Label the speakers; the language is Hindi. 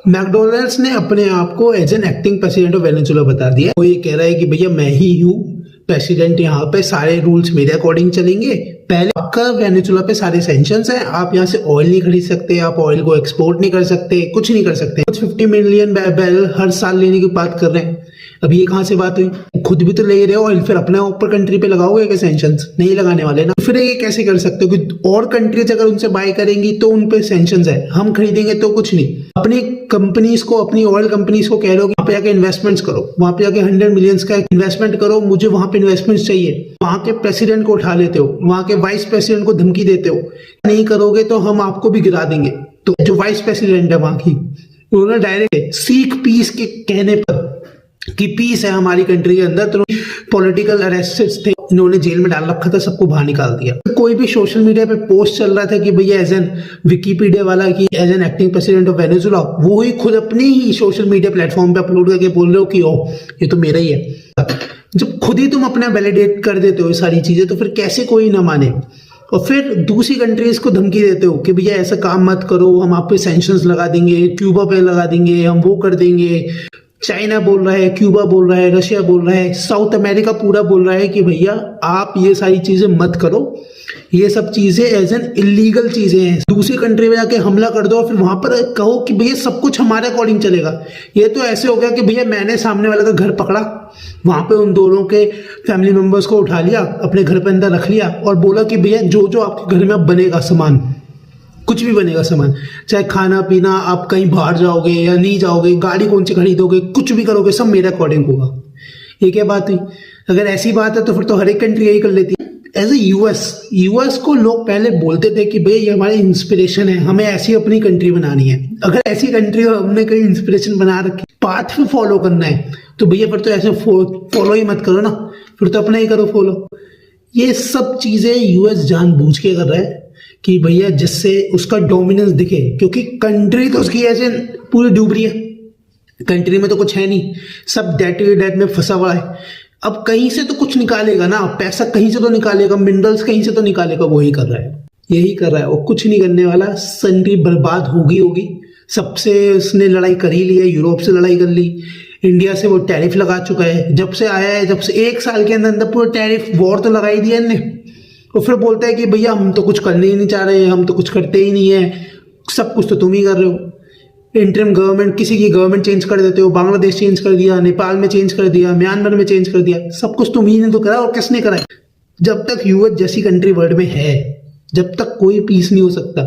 Speaker 1: मैकडोनल्ड्स ने अपने आप को as an acting president of Venezuela बता दिया। वो ये कह रहा है कि भैया मैं ही हूँ प्रेसिडेंट, यहाँ पे सारे रूल्स मेरे अकॉर्डिंग चलेंगे। पहले आपका वेनेजुला पे सारे सैंक्शंस हैं, आप यहाँ से ऑयल नहीं खरीद सकते, आप ऑयल को एक्सपोर्ट नहीं कर सकते, कुछ नहीं कर सकते। 50 मिलियन बैरल हर साल लेने की बात कर रहे हैं। अब ये कहाँ से बात हुई? खुद भी तो ले रहे हो ऑयल, फिर अपने ऊपर कंट्री पे लगाओगे क्या सैंक्शंस? नहीं लगाने वाले ना। फिर ये कैसे कर सकते हो कि और कंट्रीज अगर उनसे बाय करेंगी तो उन पे सैंक्शंस है, हम खरीदेंगे तो कुछ नहीं। अपनी कंपनीज को, अपनी ऑयल कंपनीज को कह रहे हो कि वहां पे जाके इन्वेस्टमेंट्स करो, वहां पे जाके 100 मिलियंस का इन्वेस्टमेंट करो, मुझे वहां पे इन्वेस्टमेंट्स चाहिए। वहां के प्रेसिडेंट को उठा लेते हो, वहां के वाइस प्रेसिडेंट को धमकी देते हो, नहीं करोगे तो हम आपको भी गिरा देंगे। तो जो वाइस प्रेसिडेंट है वहां की, उन्होंने डायरेक्ट सीख पीस के कहने पर कि पीस है हमारी कंट्री के अंदर, तो पॉलिटिकल अरेस्टेड थे, इन्होंने जेल में डाल रखा था, सबको बाहर निकाल दिया। कोई भी सोशल मीडिया पे पोस्ट चल रहा था कि भैया एज एन विकीपीडिया वाला कि as an acting president of Venezuela, वो ही खुद अपने ही सोशल मीडिया प्लेटफॉर्म पे अपलोड करके बोल रहे हो कि ओ ये तो मेरा ही है। जब खुद ही तुम अपना वैलिडेट कर देते हो ये सारी चीजें, तो फिर कैसे कोई ना माने? और फिर दूसरी कंट्रीज को धमकी देते हो कि भैया ऐसा काम मत करो, हम आप पे सैंक्शंस लगा देंगे, क्यूबा पे लगा देंगे, हम वो कर देंगे। चाइना बोल रहा है, क्यूबा बोल रहा है, रशिया बोल रहा है, साउथ अमेरिका पूरा बोल रहा है कि भैया आप ये सारी चीजें मत करो, ये सब चीजें एज एन इलीगल चीजें हैं। दूसरी कंट्री में जाके हमला कर दो और फिर वहां पर कहो कि भैया सब कुछ हमारे अकॉर्डिंग चलेगा। ये तो ऐसे हो गया कि भैया मैंने सामने वाले का घर पकड़ा, वहां पे उन दोनों के फैमिली मेंबर्स को उठा लिया, अपने घर पे अंदर रख लिया और बोला कि भैया जो जो आपके घर में अब बनेगा सामान, कुछ भी बनेगा सामान, चाहे खाना पीना, आप कहीं बाहर जाओगे या नहीं जाओगे, गाड़ी कौन सी खरीदोगे, कुछ भी करोगे, सब मेरे अकॉर्डिंग होगा। ये क्या बात हुई? अगर ऐसी बात है तो फिर तो हर एक कंट्री यही कर लेती है। एज ए यूएस को लोग पहले बोलते थे कि भाई ये हमारी इंस्पिरेशन है, हमें ऐसी अपनी कंट्री बनानी है। अगर ऐसी कंट्री हमने कोई इंस्पिरेशन बना रखी, पाथ पे फॉलो करना है, तो भैया फिर तो ऐसे फॉलो ही मत करो ना, फिर तो अपना ही करो फॉलो। ये सब चीजें यूएस जानबूझ के कर रहा है कि भैया जिससे उसका डोमिनेंस दिखे, क्योंकि कंट्री तो उसकी ऐसे पूरी डूब रही है, कंट्री में तो कुछ है नहीं, सब डेट में फंसा हुआ है। अब कहीं से तो कुछ निकालेगा ना, पैसा कहीं से तो निकालेगा, मिनरल्स कहीं से तो निकालेगा, वही कर रहा है, यही कर रहा है। और कुछ नहीं करने वाला, कंट्री बर्बाद होगी। सबसे उसने लड़ाई कर ही ली है, यूरोप से लड़ाई कर ली, इंडिया से वो टैरिफ लगा चुका है, जब से आया है, जब से 1 साल के अंदर पूरा टैरिफ वॉर तो लगा ही दिया इनने। और फिर बोलता है कि भैया हम तो कुछ करने ही नहीं चाह रहे, हम तो कुछ करते ही नहीं है, सब कुछ तो तुम ही कर रहे हो। इंटरिम गवर्नमेंट, किसी की गवर्नमेंट चेंज कर देते हो, बांग्लादेश चेंज कर दिया, नेपाल में चेंज कर दिया, म्यांमार में चेंज कर दिया, सब कुछ तुम ही ने तो करा। और किसने करा? जब तक यूएस जैसी कंट्री वर्ल्ड में है, जब तक कोई पीस नहीं हो सकता।